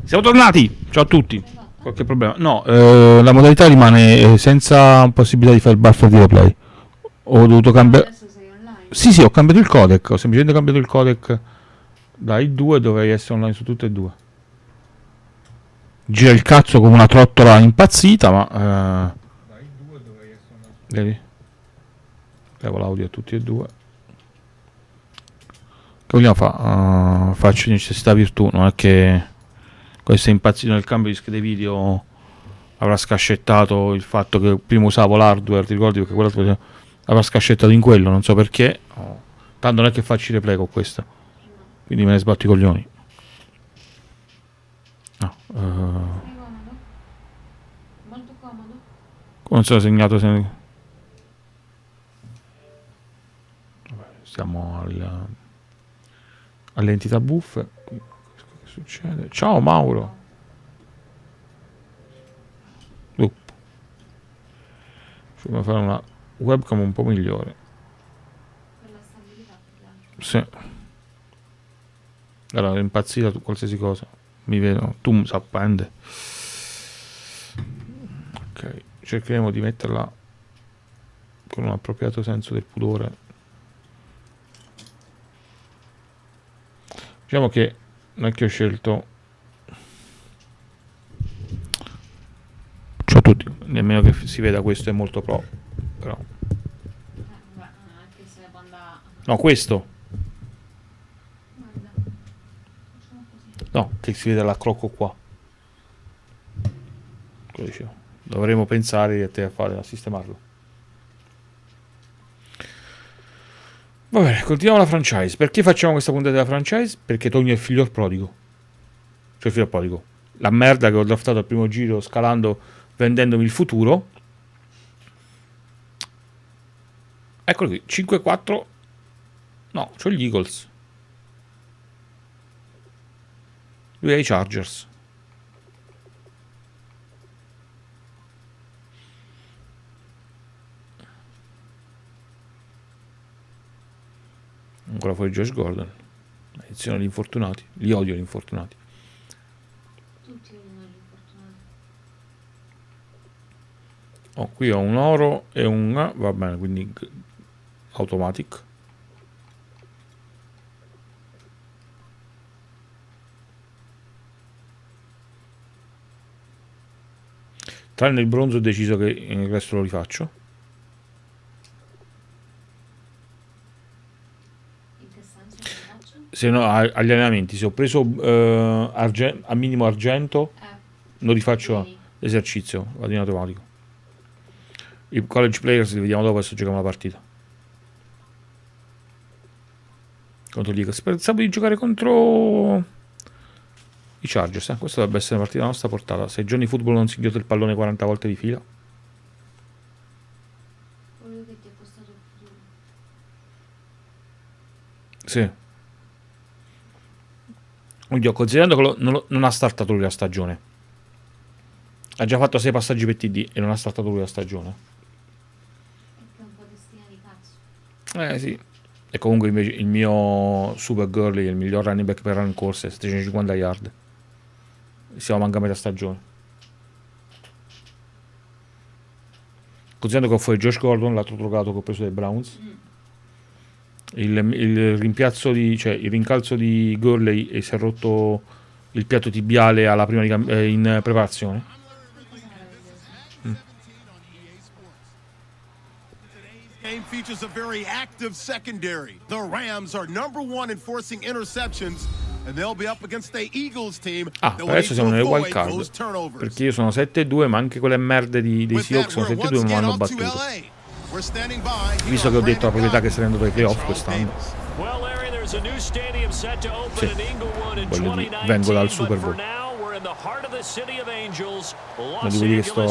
Siamo tornati! Ciao a tutti. Qualche problema? No, la modalità rimane senza possibilità di fare il buffer di replay. Ho dovuto cambiare. Adesso sei online. Sì, ho cambiato il codec. Ho semplicemente cambiato il codec dai 2, dovrei essere online su tutte e due. Gira il cazzo come una trottola impazzita, ma. Dai 2 dovrei essere online. Vedi? Levo l'audio a tutti e due. Che vogliamo fare? Faccio necessità virtù, non è che questo è impazzito nel cambio di schede video avrà scascettato il fatto che prima usavo l'hardware, ti ricordi, perché quello avrà scascettato in quello, non so perché. Tanto non è che faccio i replay con questa, quindi me ne sbatto i coglioni. No, Sei comodo? Molto comodo? non sono segnato se. Vabbè, stiamo alle entità buffe. Che succede? Ciao Mauro. Dobbiamo fare una webcam un po' migliore. Per la stabilità, più che altro. Sì. Allora, è impazzita tu qualsiasi cosa. Mi vedo. Tu mi s'appende. Ok. Cercheremo di metterla con un appropriato senso del pudore. Diciamo che non è che ho scelto. Ciao a tutti. Nemmeno che si veda, questo è molto pro. Però. Vabbè, anche se quando... No, questo. Guarda, facciamo così. No, che si vede l'accrocco qua. Quello dicevo. Dovremo pensare a te a sistemarlo. Va bene, continuiamo la franchise. Perché facciamo questa puntata della franchise? Perché Togno è il figlio prodigo. Cioè il figlio prodigo. La merda che ho draftato al primo giro scalando, vendendomi il futuro. Eccolo qui, 5-4. No, c'ho gli Eagles. Lui ha i Chargers. Ancora fuori Josh Gordon. Edizione agli infortunati. Li odio gli infortunati. Tutti odiano gli infortunati. Oh, qui ho un oro e un... va bene, quindi automatic. Tranne il bronzo ho deciso che il resto lo rifaccio. In che senso lo faccio? Se no, agli allenamenti, se ho preso a minimo argento, lo rifaccio Vieni. l'esercizio, vado in automatico. I college players li vediamo dopo, adesso giochiamo la partita. Contro gli Eagles. Pensavo di giocare contro i Chargers. Questa dovrebbe essere una partita alla nostra portata. Se Johnny Football non si inghiotta il pallone 40 volte di fila. Quello che ti ha costato il futuro. Sì. Oddio, considerando che non ha startato lui la stagione. Ha già fatto 6 passaggi per TD e non ha startato lui la stagione. Perché è un po' testina di cazzo. Sì. E comunque invece il mio Super Girly è il miglior running back per run corse, 750 yard. Siamo manca metà stagione. Considerando che ho fuori Josh Gordon, l'altro drogato che ho preso dai Browns. Il rimpiazzo cioè il rincalzo di Gurley e si è rotto il piatto tibiale alla prima in preparazione. Game features a very active secondary. The Rams are number 1 in forcing interceptions, and they'll be up against the Eagles team. Per adesso siamo nelle wild card, perché io sono 7-2, ma anche quelle merde dei Seahawks sono 7-2 non mi hanno battuto. Visto che ho detto alla proprietà che sarei andato ai playoff quest'anno. Sì, voglio dire, vengo dal Super Bowl. Non devo dire che sto...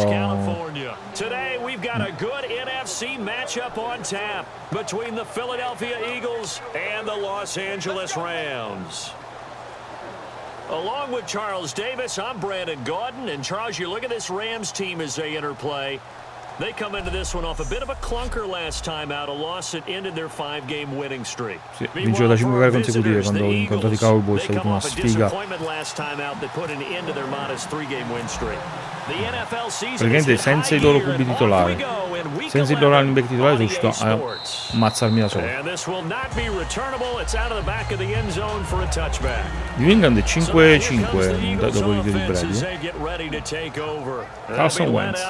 Today we've got a good NFC matchup on tap between the Philadelphia Eagles and the Los Angeles Rams. Along with Charles Davis, I'm Brandon Gaudin, and Charles, you look at this Rams team as they interplay. They come into this one off a bit of a clunker last time out, a loss that ended their 5-game winning streak. Sì, vincero da 5 gare consecutive quando ho incontrato i Cowboys, è stata una sfiga. Praticamente senza i loro QB titolari, senza il loro running back titolare, sono riuscito a ammazzarmi da solo. New England è 5-5 dopo il video di Brady. Carson Wentz.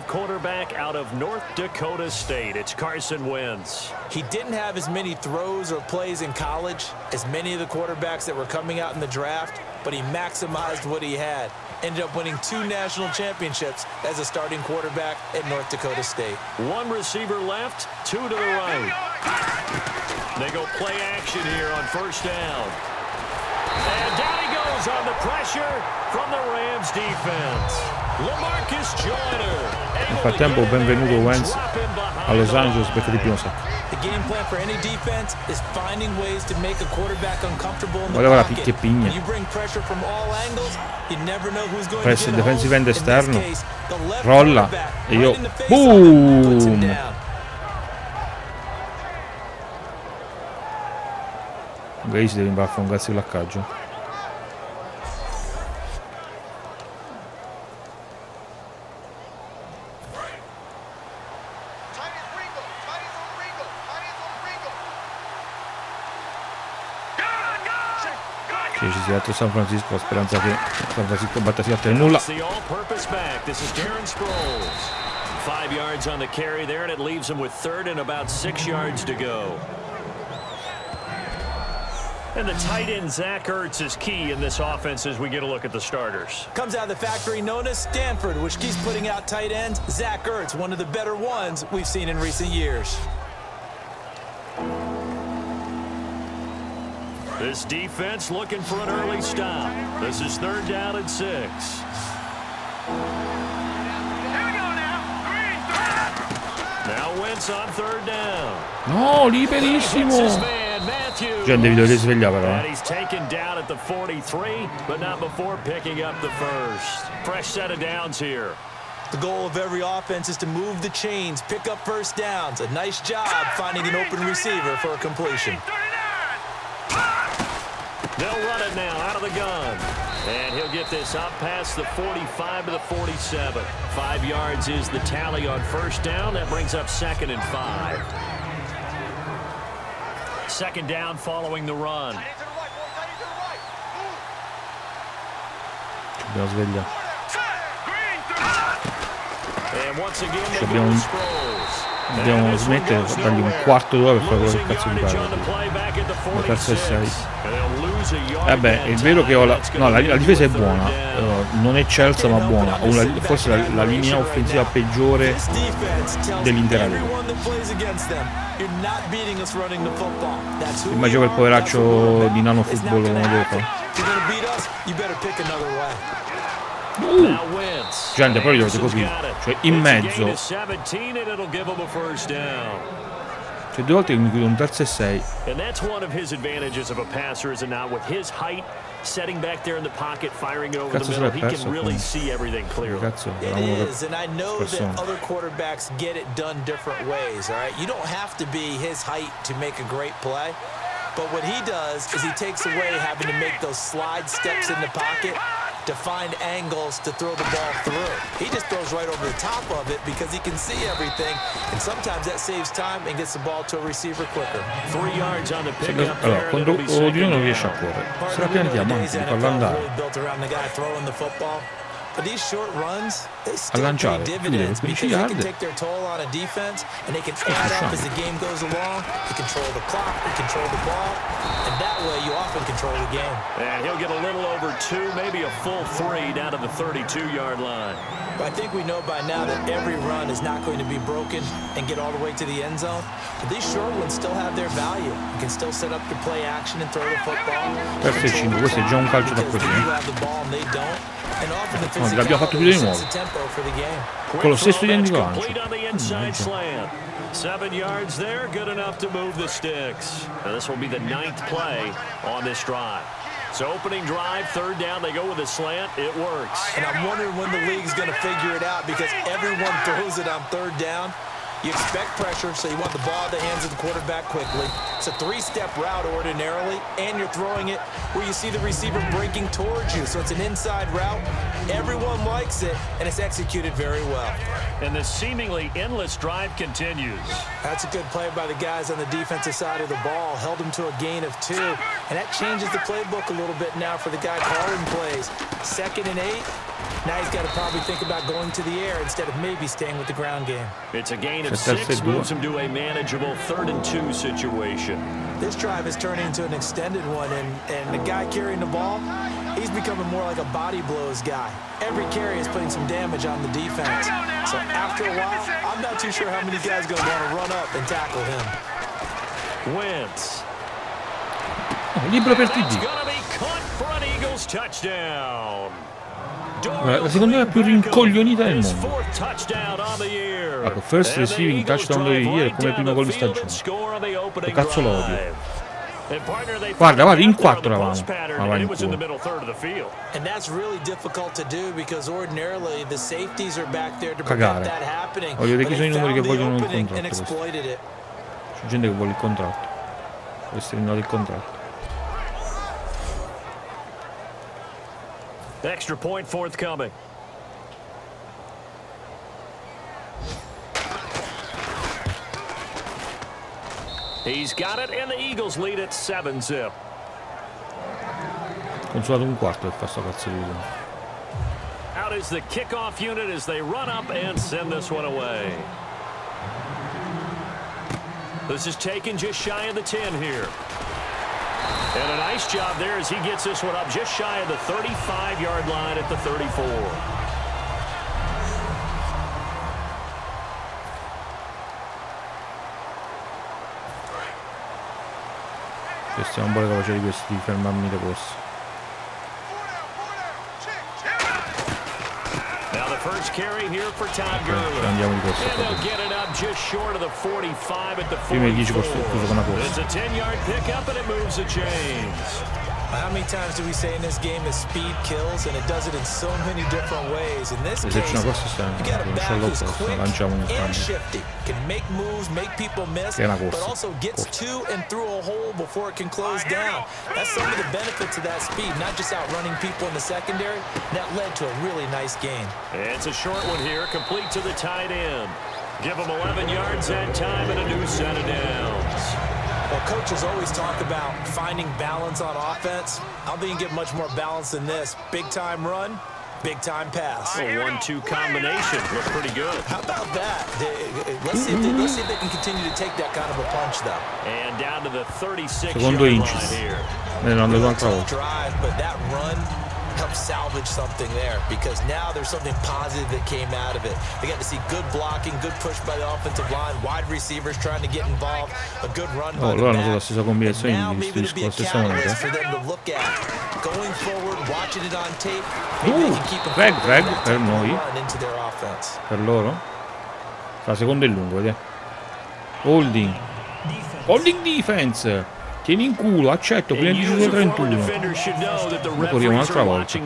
Quarterback out of North Dakota State. It's Carson Wentz. He didn't have as many throws or plays in college as many of the quarterbacks that were coming out in the draft, but he maximized what he had. Ended up winning 2 national championships as a starting quarterback at North Dakota State. 1 receiver left, 2 to the right. They go play action here on first down. And down he goes on the pressure from the Rams defense. LaMarcus Joyner. Nel frattempo benvenuto Wentz a Los Angeles perché di primo sack. The game plan for any defense is finding ways to make a quarterback uncomfortable in the Guarda la pocket. picchia e pigna. You bring pressure from all angles, you never know who's going Press to il get defensive end home. esterno, In this case, the left rolla quarterback e io right in the face of him, puts him boom. down. Grace deve imparare a fare un cazzo di laccaggio. Che ci sia altro San Francisco, la speranza che San Francisco batta sia altro nulla. 5 yards on the carry there, and it leaves him with 3rd and about 6 yards to go. And the tight end, Zach Ertz, is key in this offense as we get a look at the starters. Comes out of the factory known as Stanford, which keeps putting out tight ends. Zach Ertz, one of the better ones we've seen in recent years. This defense looking for an early stop. This is 3rd down and 6. Now Wentz on 3rd down. No, liberissimo. Già devi dover svegliare però. And he's taken down at the 43, but not before picking up the first. Fresh set of downs here. The goal of every offense is to move the chains, pick up first downs. A nice job finding an open receiver for a completion. They'll run it now out of the gun. And he'll get this up past the 45 to the 47. 5 yards is the tally on first down. That brings up 2nd and 5. 2nd down following the run. Dobbiamo svegliare. And once again, they go with Sproles. Dobbiamo smettere di dargli un quarto d'ora per fare quello che cazzo di pare. La terza e 6. Vabbè, è vero che ho la difesa è buona, non è eccelsa ma buona. Ho forse la linea offensiva peggiore dell'intera Lega. Immagino quel poveraccio di nano football come devo fare. Gente, poi li dovete così, cioè in mezzo. Cioè 2 volte che mi chiudo un terzo e 6. And that's one of his advantages of a passer, is it not? With his height, setting back there in the pocket, firing over the middle, he can really see everything clearly. It is, and I know that other quarterbacks get it done different ways, all right? You don't have to be his height to make a great play. But what he does is he takes away having to make those slide steps in the pocket to find angles to throw the ball through. He just throws right over the top of it because he can see everything, and sometimes that saves time and gets the ball to a receiver quicker. 3 yards on the pickup. Allora, quando di non riesce a correre, se la piantiamo anche di farlo andare. But these short runs, they still pay dividends because they can take their toll on a defense and they can add up as the game goes along. They control the clock, they control the ball, and that way you often control the game. And he'll get a little over 2, maybe a full 3 down to the 32-yard line. But I think we know by now that every run is not going to be broken and get all the way to the end zone. But these short ones still have their value. You can still set up your play action and throw the football. Terzo e 5, questo è già un calcio da così. No, l'abbiamo fatto più di nuovo. Con lo stesso identico lancio. 7 yards there, good enough to move the sticks. Now this will be the 9th play on this drive. So opening drive, third down, they go with a slant. It works. And I'm wondering when the league's going to figure it out because everyone throws it on third down. You expect pressure, so you want the ball in the hands of the quarterback quickly. It's a three-step route ordinarily, and you're throwing it where you see the receiver breaking towards you. So it's an inside route. Everyone likes it, and it's executed very well. And the seemingly endless drive continues. That's a good play by the guys on the defensive side of the ball. Held them to a gain of 2. And that changes the playbook a little bit now for the guy calling plays. 2nd and 8. Now he's got to probably think about going to the air instead of maybe staying with the ground game. It's a gain of 6, moves him to a manageable 3rd and 2 situation. This drive is turning into an extended one, and the guy carrying the ball, he's becoming more like a body blows guy. Every carry is putting some damage on the defense. So after a while, I'm not too sure how many guys are going to want to run up and tackle him. Wentz. Libero per That's TD. going to be caught for an Eagles touchdown. La seconda più rincoglionita del mondo. Ecco, Ecco, first receiving touchdown of the year come primo gol di stagione. Che cazzo lo odio. Guarda, in 4 eravamo. Ma va in culo. And that's really difficult to do because ordinarily the safeties are back there to prevent that happening. Voglio vedere chi sono i numeri che vogliono il and contratto. exploited it. C'è gente che vuole il contratto. Vuole essere rinnovato il contratto. Extra point forthcoming. He's got it, and the Eagles lead at 7-zip. Consolato un quarto per fare sta cazzo di video. Out is the kickoff unit as they run up and send this one away. This is taken just shy of the 10 here. And a nice job there as he gets this one up just shy of the 35-yard line at the 34. Stiamo un po' capaci di questi di fermarmi le corse. Now the first carry here for Todd Gurley. Andiamo di corsa. And they'll get it up just short of the 45 at the 44. Prima di 10 corse chiuso con una corsa. It's a 10-yard pickup and it moves the chains. How many times do we say in this game that speed kills, and it does it in so many different ways? In this case, you got a back who's quick and shifty, can make moves, make people miss, but also gets to and through a hole before it can close down. That's some of the benefits of that speed, not just outrunning people in the secondary. That led to a really nice gain. It's a short one here, complete to the tight end. Give him 11 yards that time and a new set of downs. Well, coaches always talk about finding balance on offense. I don't think you get much more balance than this. Big-time run, big-time pass. A 1-2 combination. Looks pretty good. How about that? Let's see if they can continue to take that kind of a punch, though. And down to the 36-yard line here. Drive, but that run help salvage something there because now there's something positive that came out of it. They got to see good blocking, good push by the offensive line, wide receivers trying to get involved, a good run by the back. Now maybe to be a catalyst for them to look at going forward, watching it on tape. Maybe they can keep per noi, run into their offense. Per loro. La seconda è lungo, vedi? Holding defense. Tieni in culo, accetto, prima di 18:31. Corriamo un'altra volta.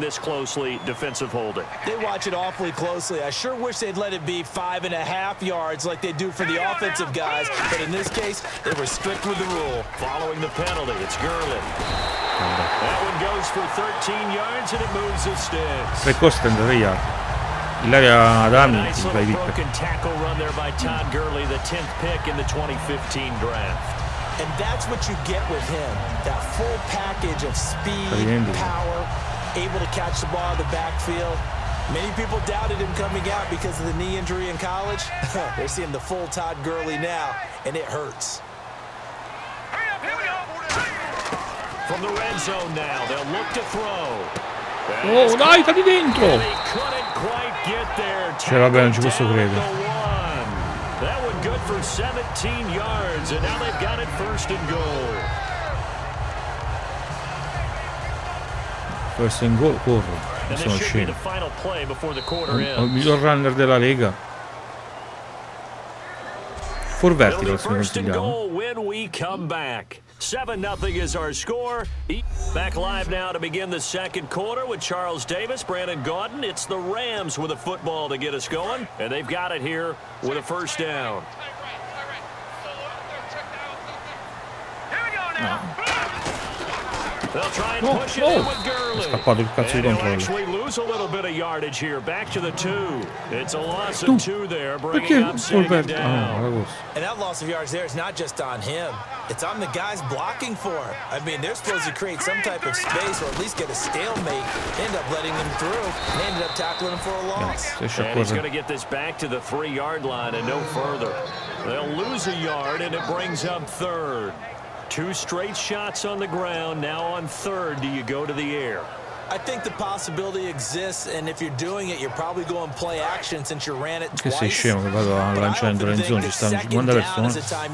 They watch it awfully closely. I sure wish they'd let it be 5.5 yards like they do for the offensive guys, but in this case, they were strict with the rule. Following the penalty, it's Gurley. That one goes for 13 yards and it moves the sticks. 3 corse 33 yard. L'area ad Ami Nice little broken tackle run there by Todd Gurley, the 10th pick in the 2015 draft. And that's what you get with him, that full package of speed, power, able to catch the ball in the backfield. Many people doubted him coming out because of the knee injury in college. They're seeing the full Todd Gurley now, and it hurts. From the red zone now, they'll look to throw. Oh, dai, sta di dentro! Vabbè, non ci posso credere. That one good for 17 yards, and now they've got it first and goal. First and goal, corro. And this should be the final play before the quarter ends. Il miglior runner della Lega. For verticals mi First and consigliamo. goal when we come back. 7-0 is our score. Back live now to begin the second quarter with Charles Davis, Brandon Gaudin. It's the Rams with a football to get us going, and they've got it here with a first down. They'll try and push it in with Gurley. And he'll actually lose a little bit of yardage here. Back to the 2. It's a loss of 2 there, bringing up second down. And that loss of yards there is not just on him. It's on the guys blocking for him. I mean, they're supposed to create some type of space or at least get a stalemate. They end up letting him through and ended up tackling him for a loss. And he's going to get this back to the 3-yard line and no further. They'll lose a yard, and it brings up 3rd. 2 straight shots on the ground. Now on 3rd, do you go to the air? I think the possibility exists, and if you're doing it, you're probably going play action since you ran it twice. Che sei scemo che vado a lanciare in zone, ci stanno 50 persone.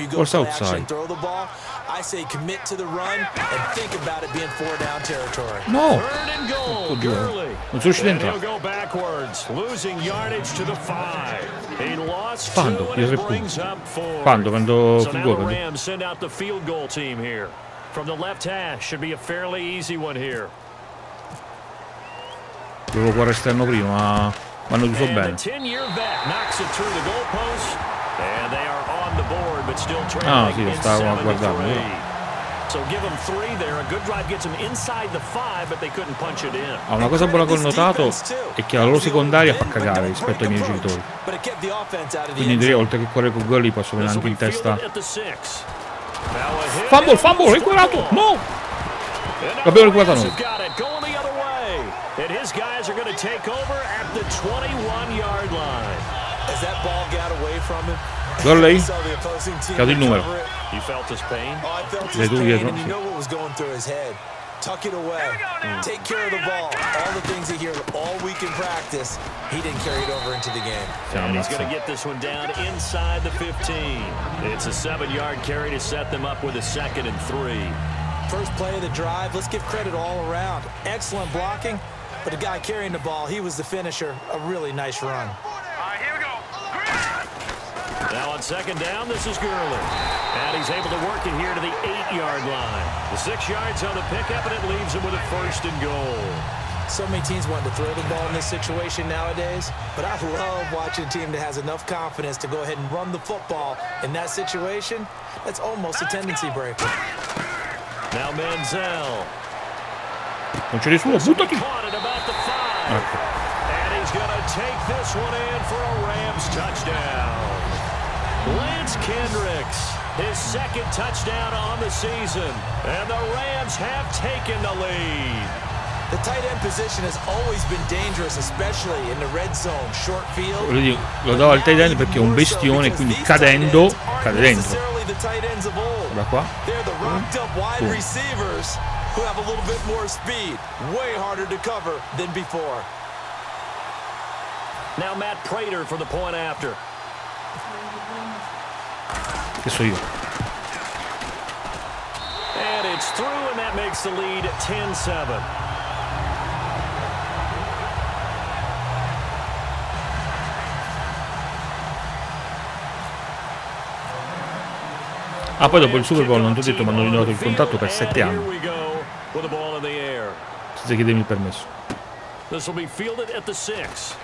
Forza outside. Throw the ball. I say commit to the run and think about it being 4-down territory. No! 3rd and goal. Gurley. Non sono riuscito a And he'll entrare. go backwards, losing yardage to the 5. He lost 2 Quando? and it brings up 4. Quando So fu now gol? the Rams send out the field goal team here. From the left hash, should be a fairly easy one here. Dovevo cuore esterno prima, ma hanno chiuso And bene. the 10-year vet knocks it through the goalpost, and they are on the board, but still trailing Ah, sì, lo in stavo 7-3. guardando. So give them 3 there. A good drive gets them inside the 5, but they couldn't punch it in. Ah, una cosa buona che ho notato è che la loro secondaria fa cagare rispetto ai miei genitori. Quindi in teoria, oltre che correre con Gurley, posso avere anche in testa. Fumble, recuperato! No! L'abbiamo recuperato noi. And his guys are going to take over at the 21-yard line. As that ball got away from him, Gurley, che il numero. You felt his pain? Oh, I felt his pain, and you know what was going through his head. Tuck it away. Take care of the ball. All the things he hears all week in practice, he didn't carry it over into the game. And he's going to get this one down inside the 15. It's a 7-yard carry to set them up with a 2nd and 3. First play of the drive, let's give credit all around. Excellent blocking, but the guy carrying the ball, he was the finisher. A really nice run. Here we go. Now on 2nd down, this is Gurley. And he's able to work it here to the 8-yard line. The 6 yards on the pickup, and it leaves him with a 1st and goal. So many teams want to throw the ball in this situation nowadays, but I love watching a team that has enough confidence to go ahead and run the football. In that situation, that's almost a tendency breaker. Now Manziel. Non c'è nessuno, buttati! Caught it about the 5. And he's going to take this one in for a Rams touchdown. Lance Kendricks, his 2nd touchdown on the season. And the Rams have taken the lead. The tight end position has always been dangerous, especially in the red zone, short field. Lo davo al tight end perché è un bestione, quindi cadendo, cade dentro. Da qua. They're the rocked up wide receivers who have a little bit more speed. Way harder to cover than before. Now Matt Prater for the point after. Che so io. And it's through, and that makes the lead 10-7. Ah, poi dopo il Super Bowl non ti ho detto, ma hanno rinnovato il contratto per 7 anni. Senza chiedermi il permesso. This will be fielded at the 6.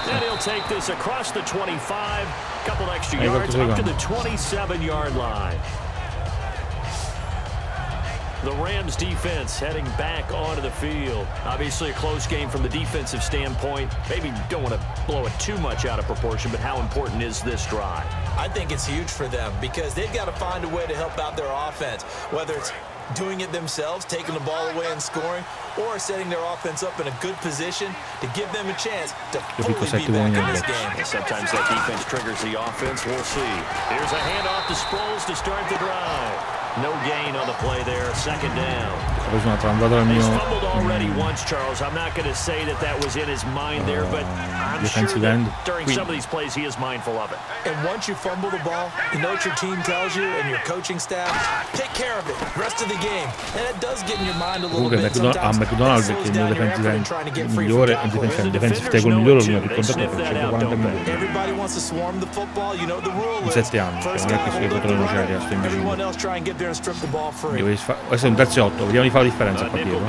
And he'll take this across the 25. Couple extra yards up to the 27-yard line. The Rams defense heading back onto the field. Obviously a close game from the defensive standpoint. Maybe don't want to blow it too much out of proportion, but how important is this drive? I think it's huge for them because they've got to find a way to help out their offense, whether it's doing it themselves, taking the ball away and scoring, or setting their offense up in a good position to give them a chance to fully be back in this game. And sometimes that defense triggers the offense. We'll see. Here's a handoff to Sproles to start the drive. No gain on the play there, second down. Ha preso una trambata dal He's mio fumbled already once, Charles. I'm not going to say that was in his mind there, but I'm sure that during some of these plays he is mindful of it. And once you fumble the ball, you know what your team tells you and your coaching staff? Take care of it, rest of the game. And it does get in your mind a little bit. A McDonald's, che è il mio defensive end migliore, il defensive tackle migliore, il mio più contratto per 140 milioni. In 7 anni, cioè non è che si potrà rinunciare a sto imbecille. Questo è un terzo e 8, vediamo di fare la differenza qua dietro.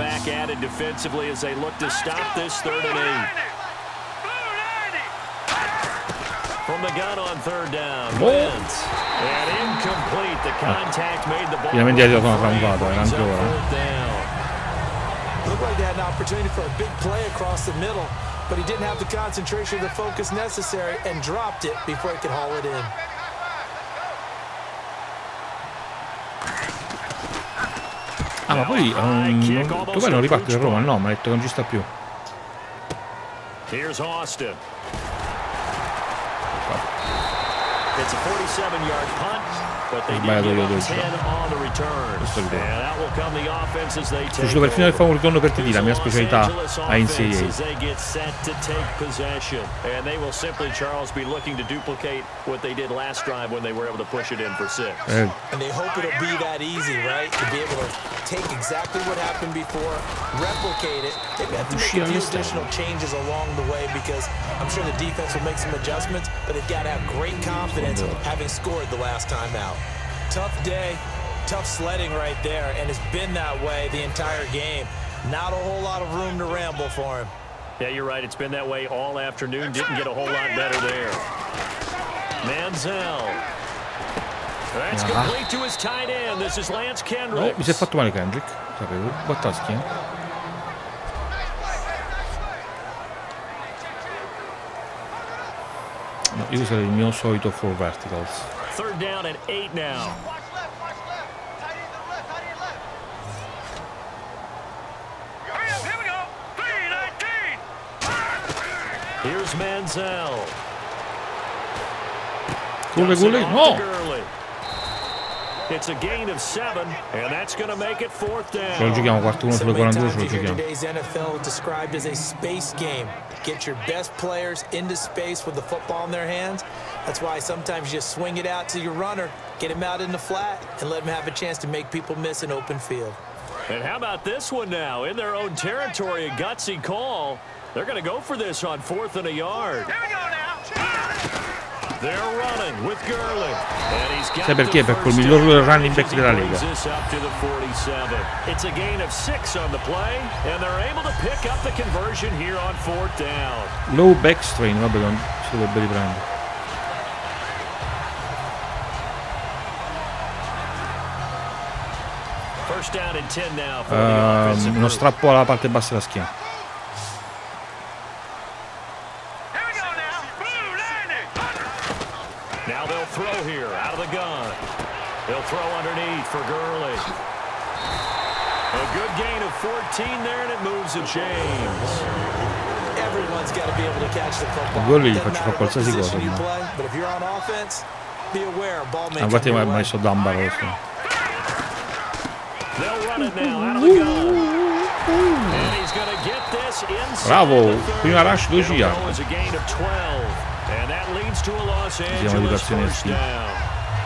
From the gun on third down, wins. And incomplete. The contact made the ball. Finalmente è arrivato una trampata, era anche ora. Looked like they had an opportunity for a big play across the middle, but he didn't have the concentration or the focus necessary and dropped it before he could haul it in. Ma poi dov'è non riparte da Roma? No, mi ha detto che non ci sta più. Here's Austin. It's a 47-yard punt, but they did give up 10 on the return. And out will come the offense as they take per finire fare un ritorno per TD, la mia specialità a NCAA. They get set to take possession, and they will simply, Charles, be looking to duplicate what they did last drive when they were able to push it in for 6. And they hope it'll be that easy, right? To be able to take exactly what happened before, replicate it. They've got to make a few additional changes along the way because I'm sure the defense will make some adjustments, but they've got to have great confidence having scored the last time out. Tough day, tough sledding right there, and it's been that way the entire game. Not a whole lot of room to ramble for him. Yeah, you're right. It's been that way all afternoon. Didn't get a whole lot better there. Manziel. That's complete to his tight end. This is Lance Kendrick. No, mi si è fatto male Kendrick. Sapevo, batta la schiena. No, io userei il mio solito 4 verticals. Third down and 8 now. Here's Manziel. No! It's a gain of 7, and that's going to make it fourth down. Ce lo giochiamo 4-1 sulle 42, ce lo giochiamo. Today's NFL described as a space game. Get your best players into space with the football in their hands. That's why sometimes you just swing it out to your runner, get him out in the flat, and let him have a chance to make people miss an open field. And how about this one now? In their own territory, a gutsy call. They're going to go for this on 4th and a yard. Here we go now. They're running with Gurley. And he's got Sai perché? Per quel miglior running back della Lega. It's a gain of 6 on the play, and they're able to pick up the conversion here on 4th down. Low back strain, vabbè, non si dovrebbe riprendere. First down and 10 now for the offensive uno strappo alla parte bassa della schiena. Now they'll throw here out of the gun. They'll throw underneath for Gurley. A good gain of 14 there, and it moves the chains. Everyone's got to be able to catch the football. Gurley gli faccio fare qualsiasi cosa. But if you're on offense, be aware ball may Infatti mi ha messo Dunbar adesso. They'll run it now out of the gun. And he's going to get this inside. Bravo, prima rush 12 yard. It's a gain of 12. And that leads to a Los Angeles first down.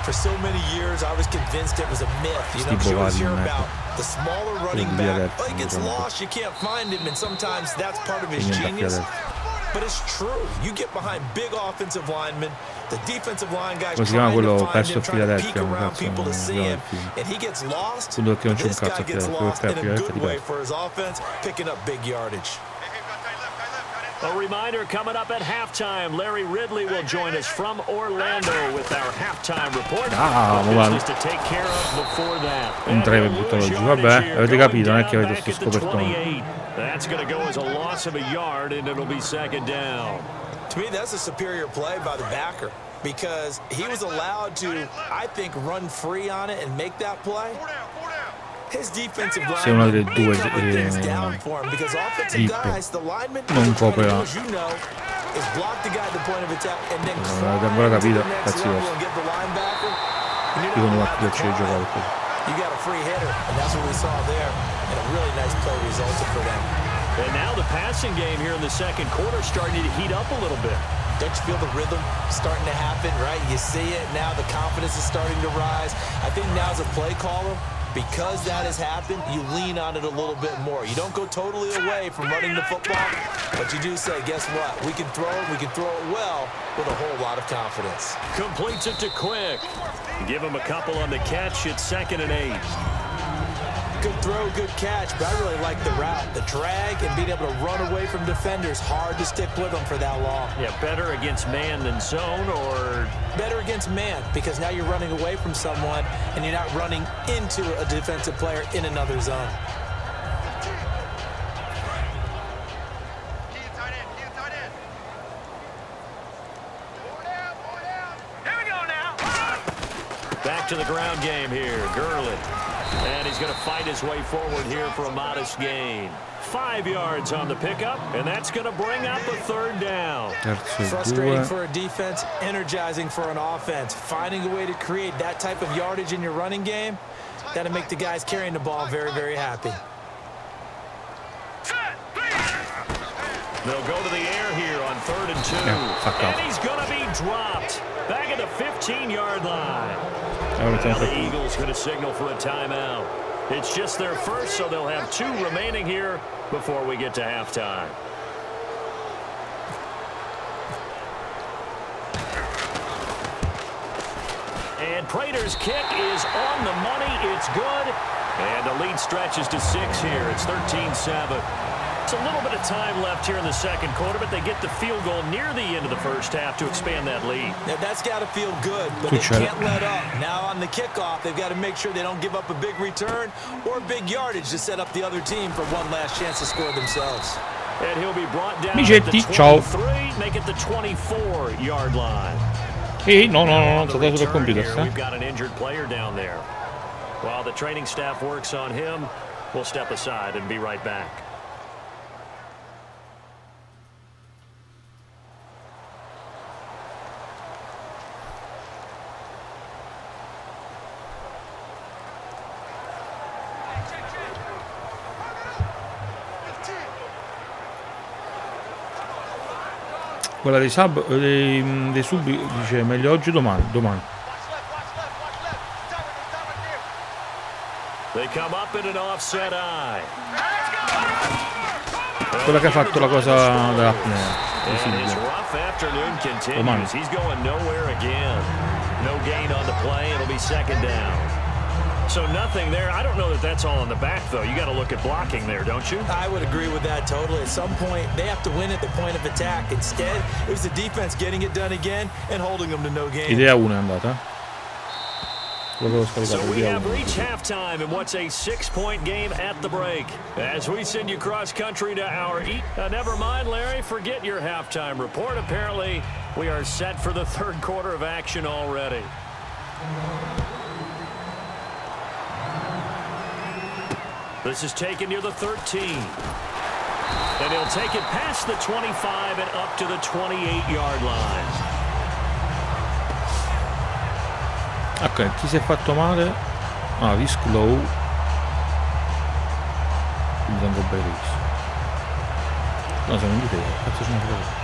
For so many years, I was convinced it was a myth. You know, you always hear about the smaller running back. He gets lost, you can't find him, and sometimes that's part of his genius. But it's true. You get behind big offensive linemen, the defensive line guys trying to find him, trying to peek around people to see him, and he gets lost. This guy gets lost in a good way for his offense, picking up big yardage. A reminder, coming up at halftime, Larry Ridley will join us from Orlando with our halftime report. Business to take care of before that. Un 3 per buttarlo giù, vabbè, avete capito, non è che avete sto scopertone. That's going to go as a loss of a yard, and it'll be second down. To me, that's a superior play by the backer because he was allowed to, I think, run free on it and make that play. His defensive line una delle due down for him because offensive guys, the lineman non copre la as you know, is block the guy at the point of attack and then non avete ancora capito, cazzo and get the linebacker. io non ho più piacere di giocare You got a free hitter, and that's what we saw there, and a really nice play resulted for them. And now the passing game here in the second quarter starting to heat up a little bit. Don't you feel the rhythm starting to happen, right? You see it now, the confidence is starting to rise. I think now as a play caller, because that has happened, you lean on it a little bit more. You don't go totally away from running the football, but you do say, guess what? We can throw it well with a whole lot of confidence. Completes it to Quick. Give him a couple on the catch. It's 2nd and 8. Good throw, good catch, but I really like the route. The drag and being able to run away from defenders, hard to stick with them for that long. Yeah, better against man than zone, or? Better against man, because now you're running away from someone and you're not running into a defensive player in another zone. Back to the ground game here. Gurley. And he's going to fight his way forward here for a modest gain. 5 yards on the pickup, and that's going to bring up a 3rd down. Frustrating for a defense, energizing for an offense. Finding a way to create that type of yardage in your running game, that'll make the guys carrying the ball very, very happy. They'll go to the air here on 3rd and 2. And he's going to be dropped back at the 15-yard line. Now the Eagles going to signal for a timeout. It's just their first, so they'll have 2 remaining here before we get to halftime. And Prater's kick is on the money. It's good. And the lead stretches to 6 here. It's 13-7. It's a little bit of time left here in the second quarter, but they get the field goal near the end of the first half to expand that lead. Now that's got to feel good, but they can't let up. Now on the kickoff, they've got to make sure they don't give up a big return or big yardage to set up the other team for one last chance to score themselves. And he'll be brought down at the 23, make it the 24-yard line. No, We've got an injured player down there. While the training staff works on him, we'll step aside and be right back. Quella dei sub dei sub dice meglio oggi domani. They come up in an offset eye. Quella che ha fatto la cosa dell'apnea. And his rough afternoon continues. He's going nowhere again. No gain on the play. It'll be 2nd down. So nothing there. I don't know that that's all in the back, though. You got to look at blocking there, don't you? I would agree with that totally. At some point, they have to win at the point of attack. Instead, it was the defense getting it done again and holding them to no gain. Idea 1 è andata. So we have reached halftime in what's a 6-point game at the break. As we send you cross-country to our never mind, Larry, forget your halftime report. Apparently, we are set for the 3rd quarter of action already. This is taken near the 13. And he'll take it past the 25 and up to the 28-yard line. Ok, chi si è fatto male? Ah, risk low. Quindi tengo bei risk. No, siamo in difesa. Cazzo ce ne frega.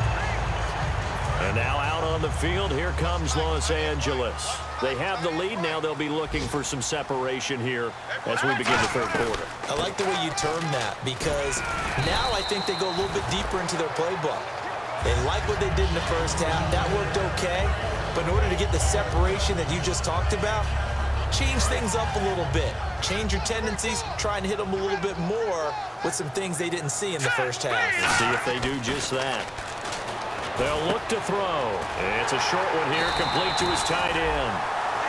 And now out on the field, here comes Los Angeles. They have the lead. Now they'll be looking for some separation here as we begin the 3rd quarter. I like the way you term that, because now I think they go a little bit deeper into their playbook. They like what they did in the first half. That worked okay. But in order to get the separation that you just talked about, change things up a little bit. Change your tendencies. Try and hit them a little bit more with some things they didn't see in the first half. Let's see if they do just that. They'll look to throw. It's a short one here, complete to his tight end.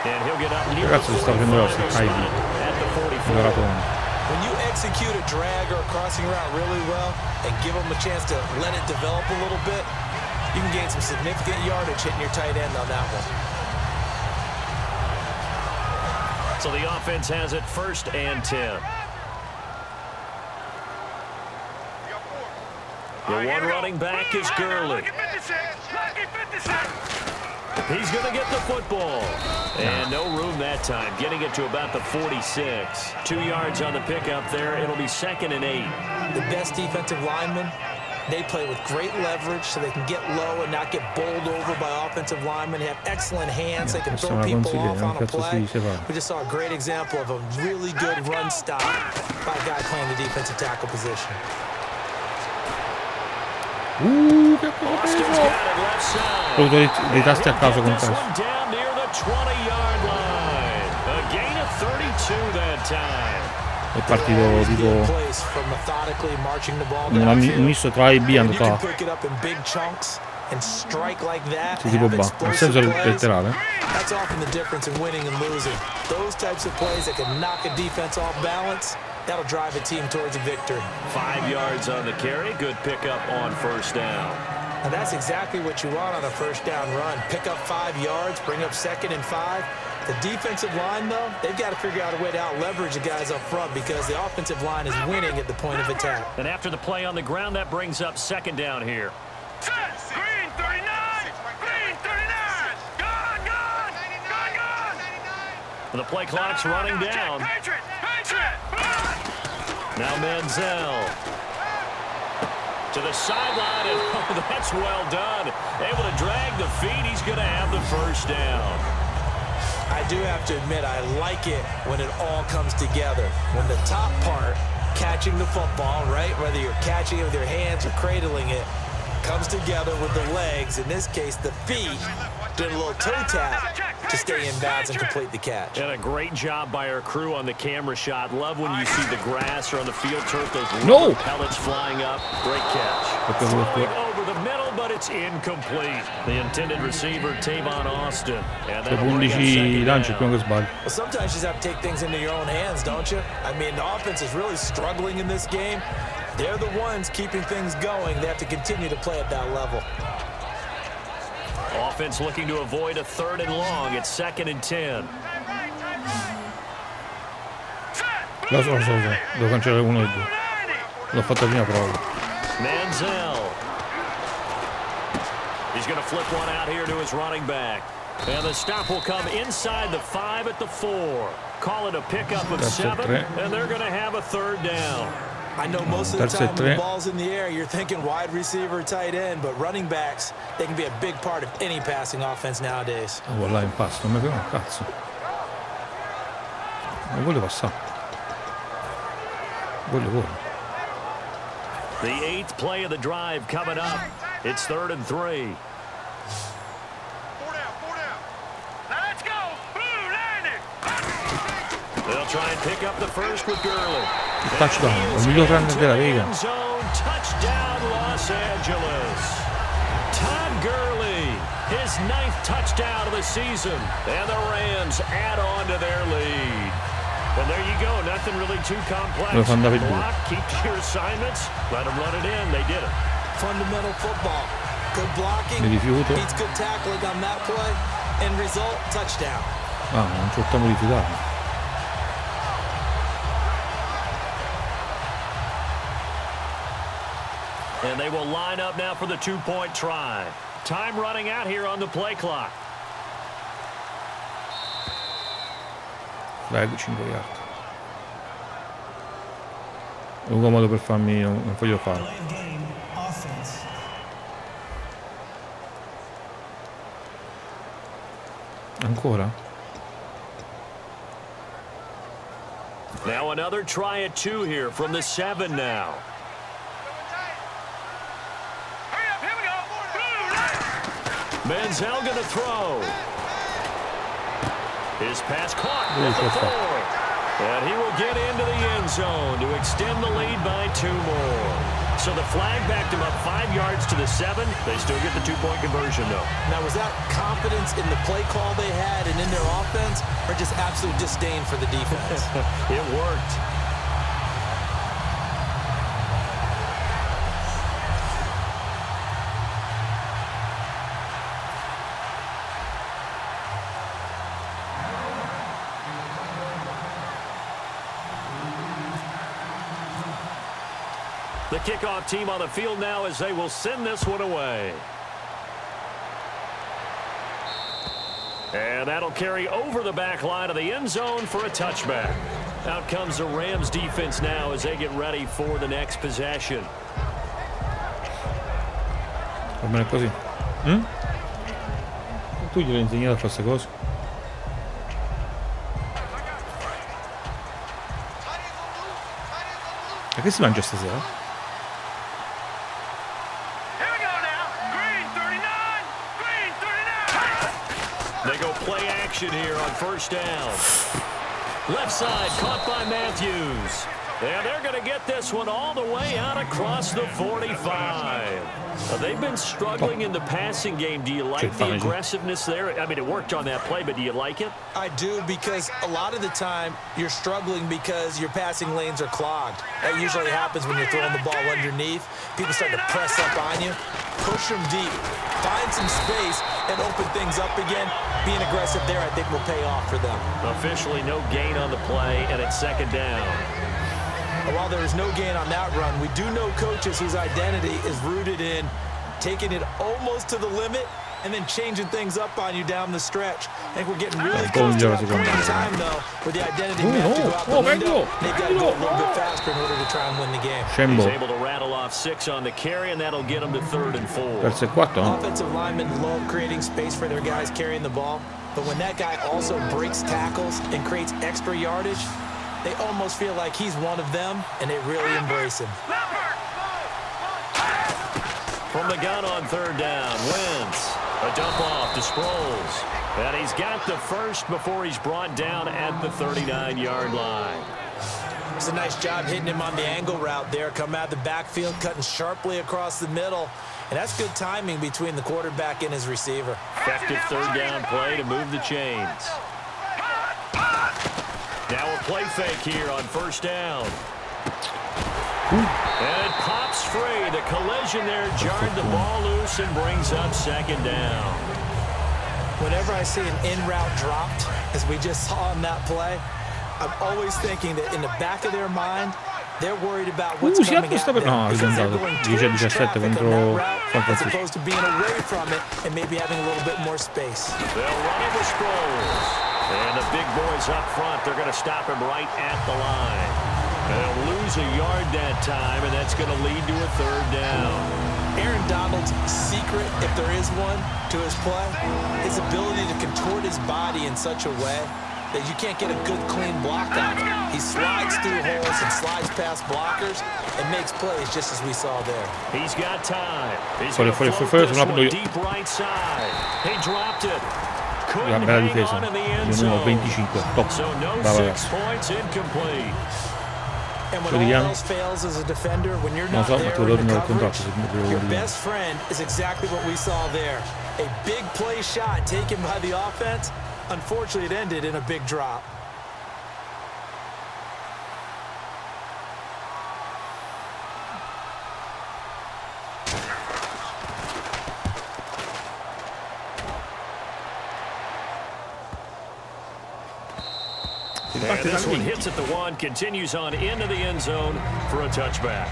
And he'll get up near the 45 at the 44. When you execute a drag or a crossing route really well and give them a chance to let it develop a little bit, you can gain some significant yardage hitting your tight end on that one. So the offense has it 1st and 10. The one running back is Gurley. He's going to get the football. And no room that time, getting it to about the 46. 2 yards on the pickup there. It'll be 2nd and 8. The best defensive linemen, they play with great leverage so they can get low and not get bowled over by offensive linemen. They have excellent hands. They can throw people off on a play. We just saw a great example of a really good run stop by a guy playing the defensive tackle position. Che ho avuto dei tasti a caso con questo. Down near the 20-yard line. A gain of 32 that time. È partito tipo un misto tra A e B, è andato A. Sì, tipo ba, nel senso letterale. That's often the difference in winning and losing. Those types of plays that can knock a defense off balance, that'll drive a team towards a victory. 5 yards on the carry. Good pickup on first down. And that's exactly what you want on a first down run. Pick up 5 yards, bring up 2nd and 5. The defensive line, though, they've got to figure out a way to out-leverage the guys up front because the offensive line is winning at the point of attack. And after the play on the ground, that brings up 2nd down here. Green 39! Green 39! Gone! Gone! Gone! Gone! The play clock's running down. Patriot! Patriot! Now Manziel. To the sideline, and oh, that's well done. Able to drag the feet. He's going to have the first down. I do have to admit, I like it when it all comes together. When the top part, catching the football, right, whether you're catching it with your hands or cradling it, comes together with the legs, in this case the feet, doing a little toe tap to stay in bounds and complete the catch. And a great job by our crew on the camera shot. Love when you see the grass or on the field turf, those pellets flying up. Great catch. Throwing over the middle, but it's incomplete. The intended receiver, Tavon Austin. And Dopo 11 lanci, il primo che sbaglia. Well, sometimes you just have to take things into your own hands, don't you? I mean, the offense is really struggling in this game. They're the ones keeping things going. They have to continue to play at that level. Offense looking to avoid a 3rd and long. It's 2nd and 10. Lo so. Devo cancellare uno dei due. L'ho fatto prima prova. Manziel. He's going to flip one out here to his running back. And the stop will come inside the 5 at the 4. Call it a pickup of 7, and they're going to have a 3rd down. I know most of the time when the ball's in the air, you're thinking wide receiver, tight end, but running backs, they can be a big part of any passing offense nowadays. Oh, là in passo, non mi frega un cazzo. Non voglio passare. Voglio. The 8th play of the drive coming up. It's 3rd and 3. 4 down. Now let's go. Blue landing. They'll try and pick up the first with Gurley. Touchdown, il miglior runner della Lega. Touchdown Los Angeles. Todd Gurley, his 9th touchdown of the season. And the Rams add on to their lead. And there you go, nothing really too complex. Block, keep to your assignments, let them run it in. They did it. Fundamental football. Good blocking, beats good tackling on that play. End result, touchdown. Non c'ho tempo di fidarmi. And they will line up now for the 2-point try. Time running out here on the play clock. Dai, 5 yard. L'unico modo per farmi, non voglio fare. Ancora? Now another try at 2 here from the 7 now. Manziel going to throw. His pass caught at the 4. And he will get into the end zone to extend the lead by 2 more. So the flag backed him up 5 yards to the 7. They still get the 2-point conversion, though. Now, was that confidence in the play call they had and in their offense, or just absolute disdain for the defense? It worked. The kickoff team on the field now as they will send this one away. And that'll carry over the back line of the end zone for a touchback. Out comes the Rams defense now as they get ready for the next possession. Va bene così. Tu gliel'hai insegnato a fare queste cose? Ma che si mangia stasera? Here we go now. Green 39. Green 39. They go play action here on first down. Left side caught by Matthews. And they're going to get this one all the way out across the 45. They've been struggling in the passing game. Do you like the aggressiveness there? I mean, it worked on that play, but do you like it? I do, because a lot of the time you're struggling because your passing lanes are clogged. That usually happens when you're throwing the ball underneath. People start to press up on you. Push them deep. Find some space and open things up again. Being aggressive there, I think, will pay off for them. Officially no gain on the play, and it's second down. While there is no gain on that run, we do know coaches whose identity is rooted in taking it almost to the limit and then changing things up on you down the stretch. I think we're getting really close to that point in time, though, where the identity may have to go out the window. They've got to go a little bit faster in order to try and win the game. He's able to rattle off 6 on the carry, and that'll get him to 3rd and 4. Terzo e 4, no? Offensive linemen love creating space for their guys carrying the ball, but when that guy also breaks tackles and creates extra yardage, they almost feel like he's one of them, and they really embrace him. From the gun on 3rd down, Wentz. A dump off to Sproles. And he's got the first before he's brought down at the 39-yard line. It's a nice job hitting him on the angle route there. Come out of the backfield, cutting sharply across the middle. And that's good timing between the quarterback and his receiver. Effective 3rd down play to move the chains. Now a play fake here on 1st down. And it pops free. The collision there jarred the ball loose and brings up 2nd down. Whenever I see an in-route dropped, as we just saw in that play, I'm always thinking that in the back of their mind, they're worried about what's coming at them. No, Because they're going towards 17 traffic on contro that route, as opposed to being away from it and maybe having a little bit more space. They'll run it with Sproles. And the big boys up front, they're going to stop him right at the line. They'll lose a yard that time, and that's going to lead to a 3rd down. Aaron Donald's secret, if there is one, to his play, his ability to contort his body in such a way that you can't get a good, clean block on him. He slides through holes and slides past blockers and makes plays just as we saw there. He's got time. He's going to float this one deep right side. He dropped it. Una bella difesa di 1,25 top. So no Bravo. 6 points, incomplete. And when all else fails as a defender, when you're not there in the coverage, your best friend is exactly what we saw there. A big play shot taken by the offense. Unfortunately, it ended in a big drop. And this one hits at the 1, continues on into the end zone for a touchback.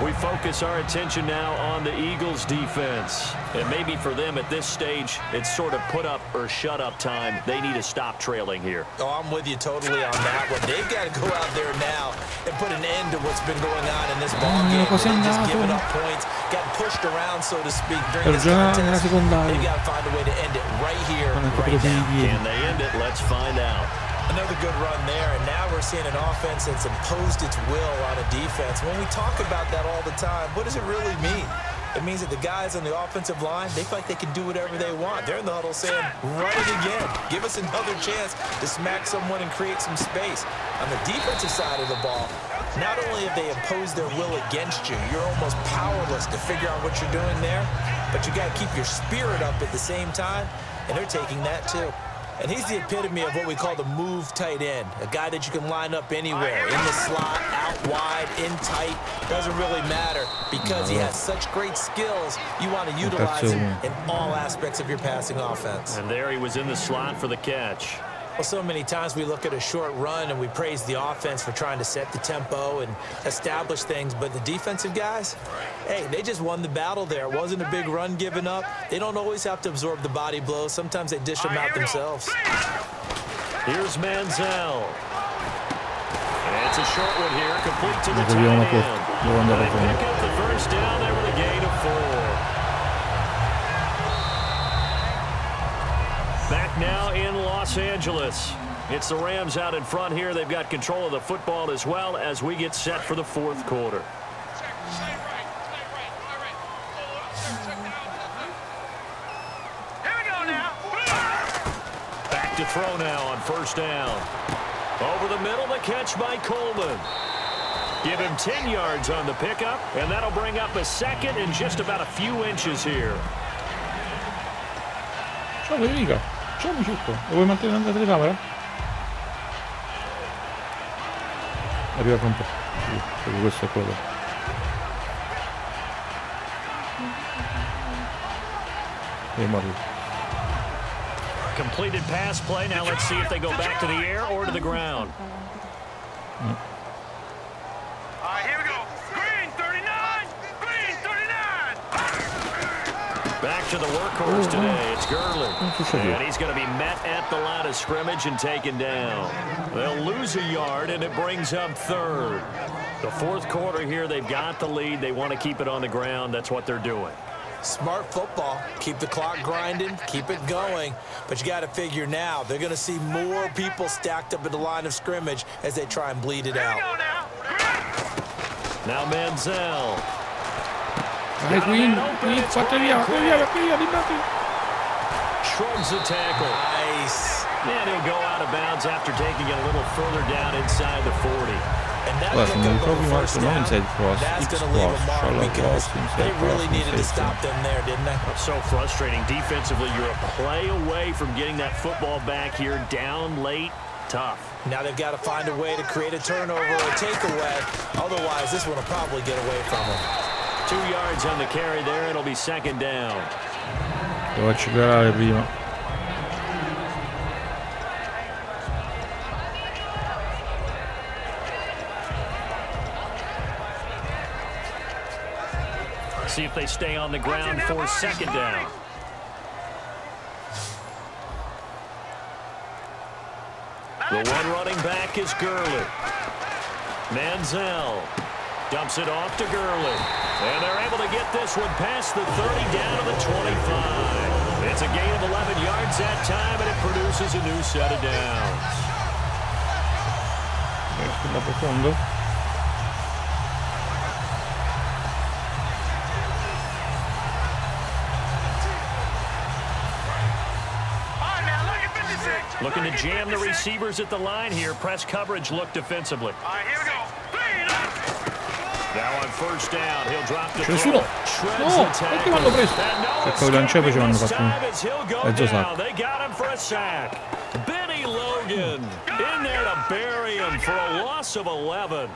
We focus our attention now on the Eagles' defense. And maybe for them at this stage, it's sort of put up or shut up time. They need to stop trailing here. Oh, I'm with you totally on that one. They've got to go out there now and put an end to what's been going on in this ball game. They've just given up points, got pushed around, so to speak, during this contest. They've got to find a way to end it right here, right now. Can they end it? Let's find out. Another good run there, and now we're seeing an offense that's imposed its will on a defense. When we talk about that all the time, what does it really mean? It means that the guys on the offensive line, they feel like they can do whatever they want. They're in the huddle saying, run it again. Give us another chance to smack someone and create some space. On the defensive side of the ball, not only have they imposed their will against you, you're almost powerless to figure out what you're doing there, but you got to keep your spirit up at the same time, and they're taking that too. And he's the epitome of what we call the move tight end, a guy that you can line up anywhere, in the slot, out wide, in tight, doesn't really matter because he has such great skills. You want to utilize him in all aspects of your passing offense. And there he was in the slot for the catch. Well, so many times we look at a short run and we praise the offense for trying to set the tempo and establish things, but the defensive guys, hey, they just won the battle there. It wasn't a big run given up. They don't always have to absorb the body blows. Sometimes they dish them out themselves. Here's Manziel. And it's a short one here, complete to the tight end. They pick up the first down there with a gain of 4. Back now in Los Angeles. It's the Rams out in front here. They've got control of the football as well as we get set for the fourth quarter. Here we go now. Back to throw now on first down. Over the middle, the catch by Coleman. Give him 10 yards on the pickup, and that'll bring up a second and just about a few inches here. Ciao Federica, ciao Miciucco, lo vuoi mantenere nella telecamera? Arriva fra un po', sì, perché questo è quello. Completed pass play. Now let's see if they go back to the air or to the ground. Here we go. Green 39. Green 39. Back to the workhorse today. It's Gurley. And he's going to be met at the line of scrimmage and taken down. They'll lose a yard, and it brings up third. The fourth quarter here, they've got the lead. They want to keep it on the ground. That's what they're doing. Smart football. Keep the clock grinding. Keep it going. But you got to figure now, they're going to see more people stacked up at the line of scrimmage as they try and bleed it out. Now Manziel. Shrugs the tackle. Nice. And he'll go out of bounds after taking it a little further down inside the 40. And that Guarda, pickup sono on the proprio first non down, inside cross, that's going to X leave a cross, mark shallow because cross, inside they really cross, needed to inside stop them there, didn't they? It's so frustrating. Defensively, you're a play away from getting that football back here. Down late, tough. Now they've got to find a way to create a turnover or a takeaway. Otherwise, this one will probably get away from them. 2 yards on the carry there. It'll be second down. Devo accelerare prima. See if they stay on the ground for second down. The one running back is Gurley. Manziel dumps it off to Gurley. And they're able to get this one past the 30 down to the 25. It's a gain of 11 yards that time, and it produces a new set of downs. Profondo. Looking to jam the receivers at the line here. Press coverage look defensively. Here we go. Now on first down, he'll drop the C'è nessuno. No, perché mi hanno preso? Cercavo di lanciare, poi ci hanno fatto un mezzo sacco. They got him for a sack. Benny Logan in there to bury him for a loss of 11.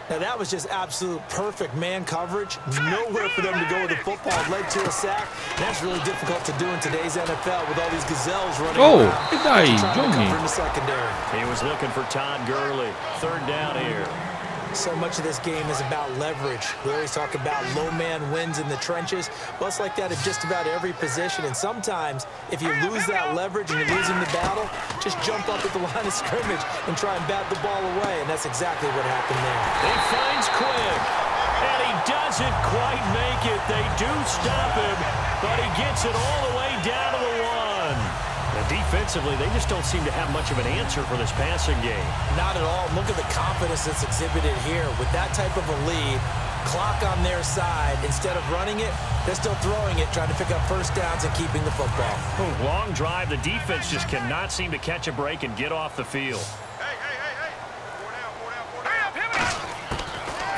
Now that was just absolute perfect man coverage. Nowhere for them to go with the football. Led to a sack. That's really difficult to do in today's NFL with all these gazelles running around. Che dai, Trying to Johnny. cover in the secondary. He was looking for Todd Gurley. Third down here. So much of this game is about leverage. We always talk about low man wins in the trenches. Well, it's like that at just about every position. And sometimes, if you lose that leverage and you're losing the battle, just jump up at the line of scrimmage and try and bat the ball away. And that's exactly what happened there. He finds Quick. And he doesn't quite make it. They do stop him, but he gets it all the way down to the 1. And defensively, they just don't seem to have much of an answer for this passing game. Not at all. Look at the confidence that's exhibited here. With that type of a lead, clock on their side, instead of running it, they're still throwing it, trying to pick up first downs and keeping the football. Long drive. The defense just cannot seem to catch a break and get off the field.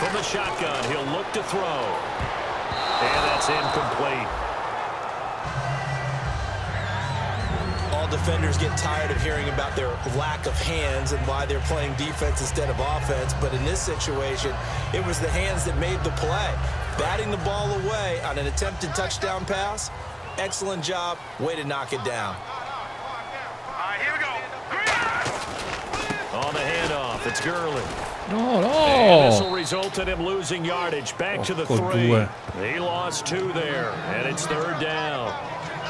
From the shotgun, he'll look to throw. And that's incomplete. All defenders get tired of hearing about their lack of hands and why they're playing defense instead of offense. But in this situation, it was the hands that made the play. Batting the ball away on an attempted touchdown pass. Excellent job. Way to knock it down. Here we go. off. It's Gurley. No, And this will no. result in him losing yardage. Back to the Porco 3. due. He lost 2 there, and it's 3rd down.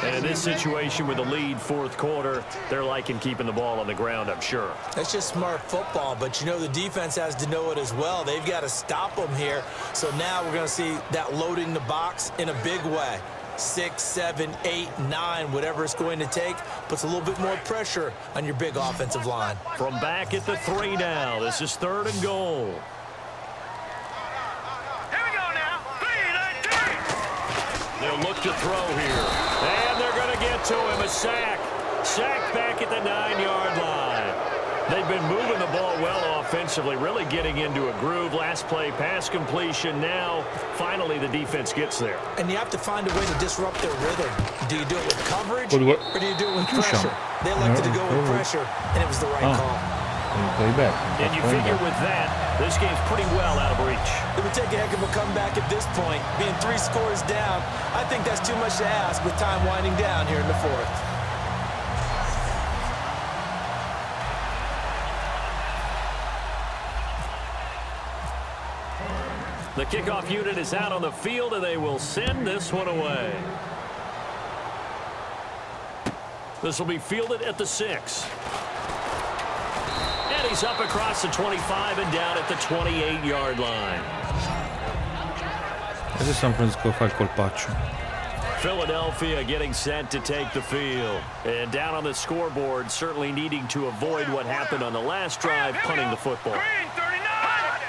And in this situation with the lead 4th quarter, they're liking keeping the ball on the ground, I'm sure. That's just smart football, but you know the defense has to know it as well. They've got to stop them here. So now we're going to see that loading the box in a big way. 6, 7, 8, 9, whatever it's going to take, puts a little bit more pressure on your big offensive line. From back at the 3 now, this is 3rd and goal. Here we go now. 3, 19. They'll look to throw here. And they're going to get to him. A sack. Sack back at the 9-yard line. They've been moving the ball well offensively, really getting into a groove. Last play, pass completion. Now, finally, the defense gets there. And you have to find a way to disrupt their rhythm. Do you do it with coverage, Or or do you do it with pressure? They elected to go with pressure, and it was the right call. And you figure with that, this game's pretty well out of reach. It would take a heck of a comeback at this point. Being 3 scores down, I think that's too much to ask with time winding down here in the 4th. The kickoff unit is out on the field, and they will send this one away. This will be fielded at the 6. And he's up across the 25 and down at the 28-yard line. Adesso San Francisco fa il colpaccio. Philadelphia getting set to take the field. And down on the scoreboard, certainly needing to avoid what happened on the last drive, punting the football. Green, 39.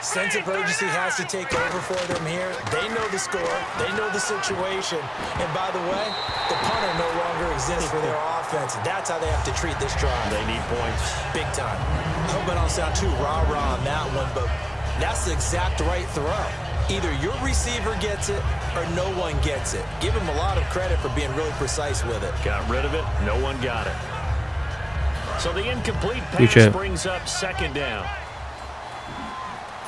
Sense of urgency has to take over for them here. They know the score. They know the situation. And by the way, the punter no longer exists for their offense. That's how they have to treat this drive. They need points. Big time. I hope I don't sound too rah-rah on that one, but that's the exact right throw. Either your receiver gets it or no one gets it. Give him a lot of credit for being really precise with it. Got rid of it. No one got it. So the incomplete pass brings up 2nd down.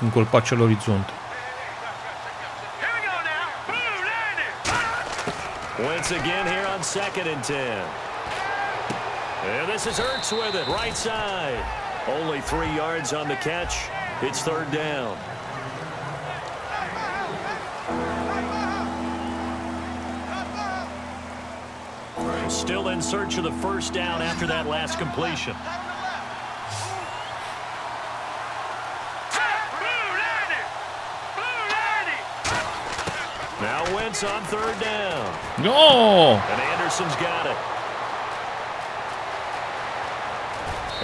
Un colpaccio all'orizzonte. Here we go now. Blue, landing. Once again here on 2nd and 10. And this is Ertz with it, right side. Only 3 yards on the catch. It's 3rd down. Still in search of the 1st down after that last completion. Now Wentz on 3rd down. No! And Anderson's got it.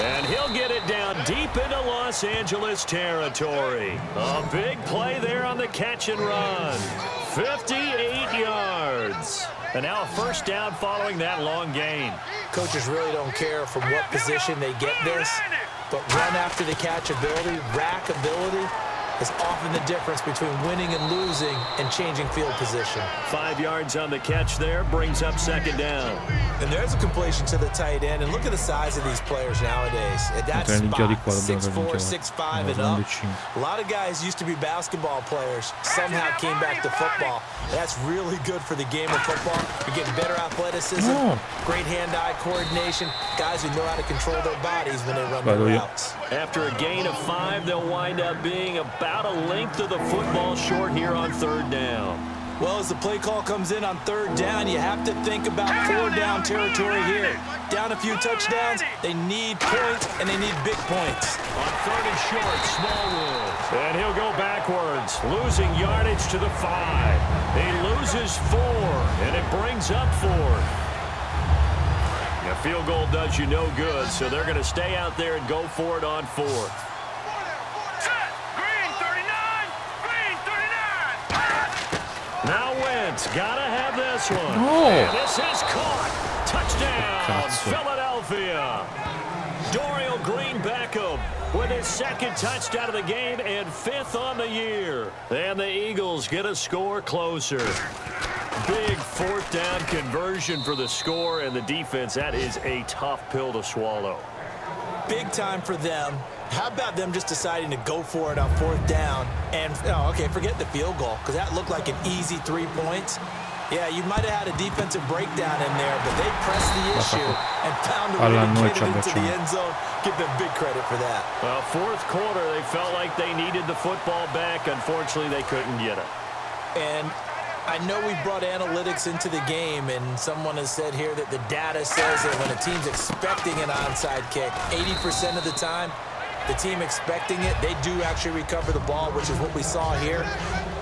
And he'll get it down deep into Los Angeles territory. A big play there on the catch and run. 58 yards. And now a 1st down following that long gain. Coaches really don't care from what position they get this, but run after the catch ability, rack ability, is often the difference between winning and losing and changing field position. 5 yards on the catch there, brings up 2nd down. And there's a completion to the tight end, and look at the size of these players nowadays. At that spot, 6'4", 6'5", and up. A lot of guys used to be basketball players, somehow came back to football. That's really good for the game of football. You're getting better athleticism, great hand-eye coordination, guys who know how to control their bodies when they run their routes. After a gain of 5, they'll wind up being about a length of the football short here on 3rd down. Well, as the play call comes in on 3rd down, you have to think about 4 down territory here. Down a few touchdowns, they need points, and they need big points. On 3rd and short, Smallwood. And he'll go backwards, losing yardage to the 5. He loses 4, and it brings up 4th. A field goal does you no good, so they're going to stay out there and go for it on 4th. Now Wentz, gotta have this one. And this is caught. Touchdown, Philadelphia. Dorial Green Beckham with his 2nd touchdown of the game and 5th on the year. And the Eagles get a score closer. Big 4th down conversion for the score, and the defense, that is a tough pill to swallow. Big time for them. How about them just deciding to go for it on 4th down? And, okay, forget the field goal, because that looked like an easy 3 points. Yeah, you might have had a defensive breakdown in there, but they pressed the issue and found a way to get it into the end zone. Give them big credit for that. Well, fourth quarter, they felt like they needed the football back. Unfortunately, they couldn't get it. And I know we brought analytics into the game, and someone has said here that the data says that when a team's expecting an onside kick, 80% of the time, the team expecting it, they do actually recover the ball, which is what we saw here.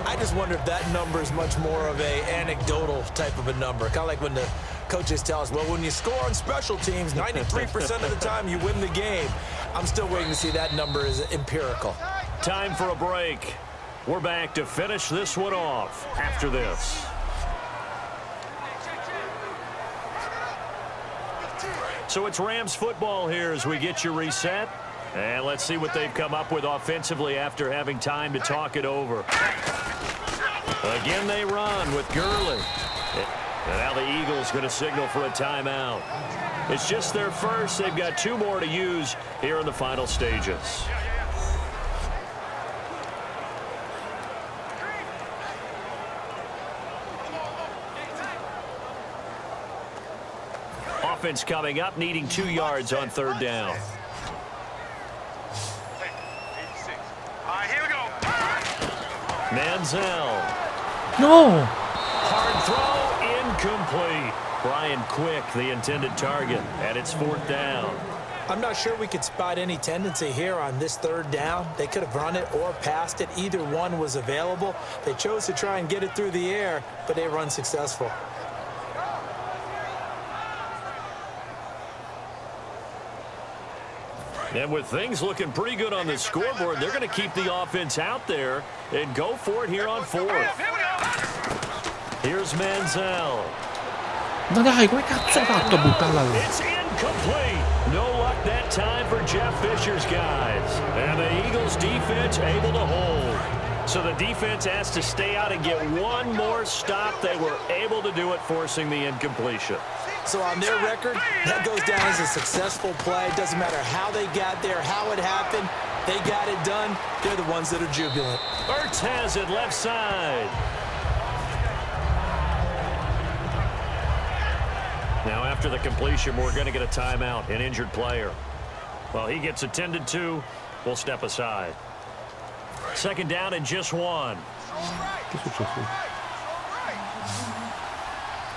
I just wonder if that number is much more of a anecdotal type of a number. Kind of like when the coaches tell us, well, when you score on special teams, 93% of the time you win the game. I'm still waiting to see that number is empirical. Time for a break. We're back to finish this one off after this. So it's Rams football here as we get you reset. And let's see what they've come up with offensively after having time to talk it over. Again, they run with Gurley. And now the Eagles going to signal for a timeout. It's just their first. They've got 2 more to use here in the final stages. Offense coming up, needing 2 yards on third down. All right, here we go. Manziel. No! Hard throw, incomplete. Brian Quick, the intended target, and it's 4th down. I'm not sure we could spot any tendency here on this third down. They could have run it or passed it. Either one was available. They chose to try and get it through the air, but they were unsuccessful. And with things looking pretty good on the scoreboard, they're going to keep the offense out there and go for it here on 4th. Here's Manziel. Ma dai, come cazzo ha fatto a buttarla là? It's incomplete. No luck that time for Jeff Fisher's guys. And the Eagles defense able to hold. So the defense has to stay out and get one more stop. They were able to do it, forcing the incompletion. So on their record, that goes down as a successful play. Doesn't matter how they got there, how it happened. They got it done. They're the ones that are jubilant. Ertz has it left side. Now after the completion, we're going to get a timeout, an injured player. Well, he gets attended to. We'll step aside. 2nd down and just 1. Che è successo?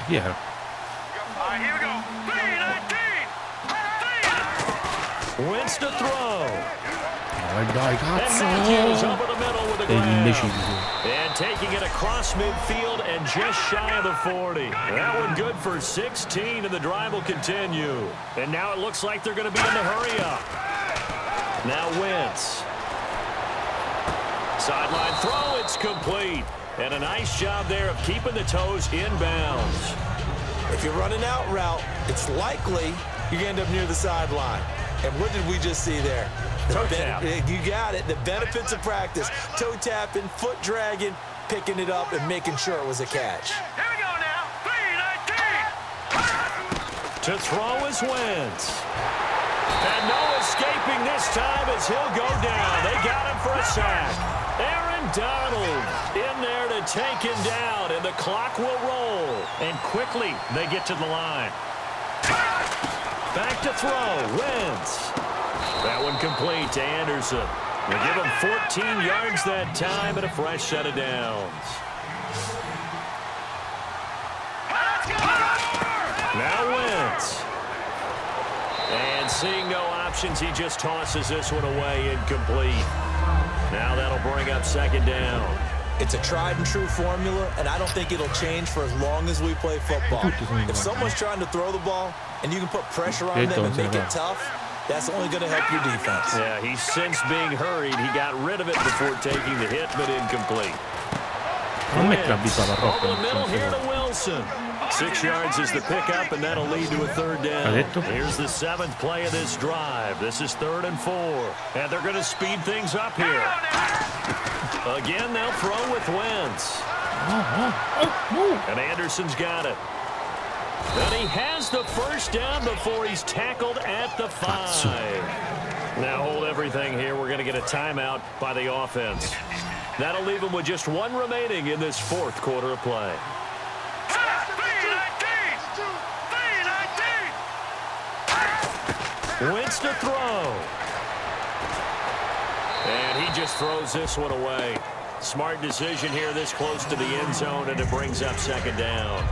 Chi era? All right, here we go. 3-19. Wentz to throw. Dai, And Matthews cazzo! over the middle with a Degli grab. imbecilli. And taking it across midfield and just shy of the 40. That one good for 16, and the drive will continue. And now it looks like they're going to be in the hurry up. Now Wentz. Sideline throw, it's complete. And a nice job there of keeping the toes in bounds. If you're running out route, it's likely you're going to end up near the sideline. And what did we just see there? Toe tap. You got it. The benefits of practice. Toe tapping, foot dragging, picking it up, and making sure it was a catch. Here we go now. 3-19. To throw is Wentz. And no escaping this time as he'll go down. They got him for a sack. Aaron Donald in there to take him down, and the clock will roll. And quickly they get to the line. Back to throw, Wentz. That one complete to Anderson. We'll give him 14 yards that time and a fresh set of downs. Now Wentz. And seeing no options, he just tosses this one away, incomplete. Now that'll bring up 2nd down. It's a tried and true formula, and I don't think it'll change for as long as we play football. If someone's trying to throw the ball and you can put pressure on them and make it tough, that's only going to help your defense. Yeah, he's since being hurried. He got rid of it before taking the hit, but incomplete. Non mettere abituato a Over the Rocco. middle here to Wilson. 6 yards is the pickup, and that'll lead to a 3rd down. Here's the 7th play of this drive. This is 3rd and 4. And they're going to speed things up here. Again, they'll throw with Wentz. And Anderson's got it. And he has the 1st down before he's tackled at the 5. Now hold everything here. We're going to get a timeout by the offense. That'll leave him with just 1 remaining in this 4th quarter of play. Wentz to throw. And he just throws this one away. Smart decision here this close to the end zone, and it brings up second down.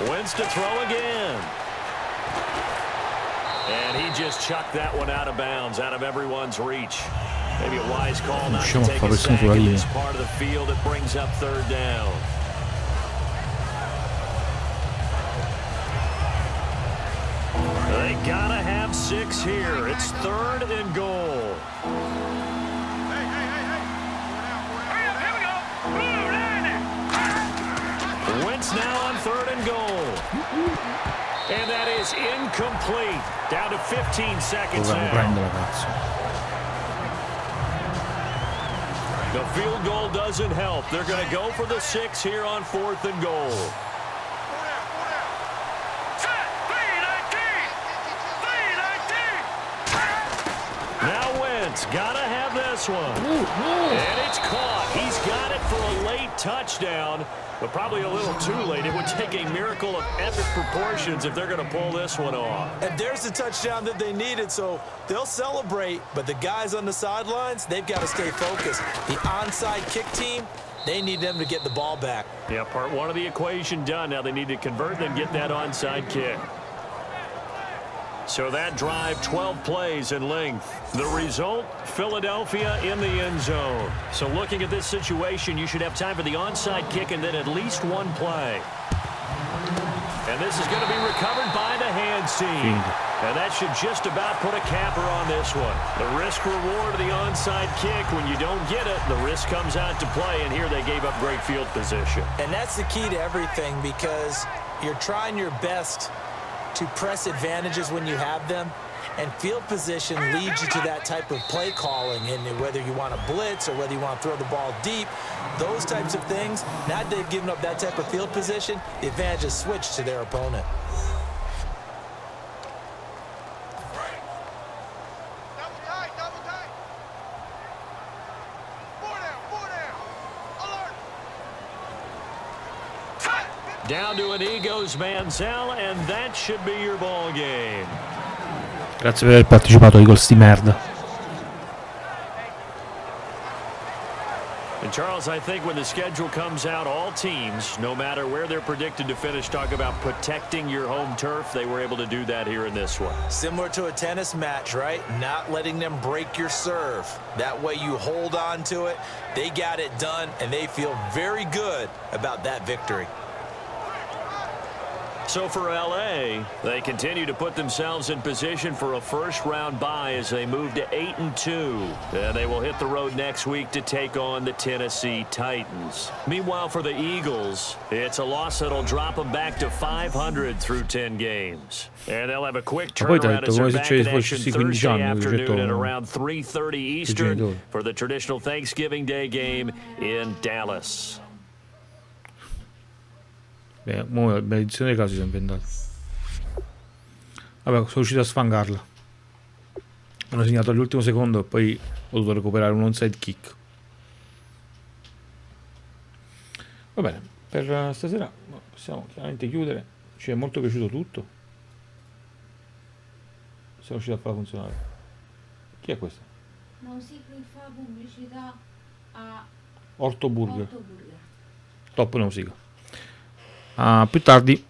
Wentz to throw again. And he just chucked that one out of bounds, out of everyone's reach. Maybe a wise call not to take a sack in this part of the field. It brings up third down. They gotta have 6 here. It's third and goal. Wentz now on third and goal. And that is incomplete. Down to 15 seconds now. The field goal doesn't help. They're going to go for the 6 here on fourth and goal. Now Wentz got to have this one. And it's caught. He's got it for a late touchdown. But probably a little too late. It would take a miracle of epic proportions if they're going to pull this one off. And there's the touchdown that they needed, so they'll celebrate. But the guys on the sidelines, they've got to stay focused. The onside kick team, they need them to get the ball back. Yeah, part one of the equation done. Now they need to convert and get that onside kick. So that drive, 12 plays in length. The result, Philadelphia in the end zone. So looking at this situation, you should have time for the onside kick and then at least one play. And this is going to be recovered by the hands team. And that should just about put a capper on this one. The risk-reward of the onside kick, when you don't get it, the risk comes out to play, and here they gave up great field position. And that's the key to everything, because you're trying your best to press advantages when you have them, and field position leads you to that type of play calling. And whether you want to blitz or whether you want to throw the ball deep, those types of things, now that they've given up that type of field position, the advantage is switched to their opponent. Down to an Egos Manziel, and that should be your ball game. Grazie per aver partecipato, Eagles di merda. And Charles, I think when the schedule comes out, all teams, no matter where they're predicted to finish, talk about protecting your home turf. They were able to do that here in this one. Similar to a tennis match, right? Not letting them break your serve. That way you hold on to it. They got it done, and they feel very good about that victory. So for LA, they continue to put themselves in position for a first-round bye as they move to 8-2. And they will hit the road next week to take on the Tennessee Titans. Meanwhile, for the Eagles, it's a loss that'll drop them back to 500 through 10 games. And they'll have a quick turnaround as they're back in action Thursday afternoon at around 3:30 Eastern for the traditional Thanksgiving Day game in Dallas. Beh, mo la benedizione dei casi si è inventata. Vabbè, sono riuscito a sfangarla. Hanno segnato all'ultimo secondo e poi ho dovuto recuperare un onside kick. Va bene, per stasera possiamo chiaramente chiudere. Ci è molto piaciuto tutto. Siamo riusciti a farla funzionare. Chi è questa? Nausica fa pubblicità a Orto Burger. Orto Burger. Top Nausica. A più tardi.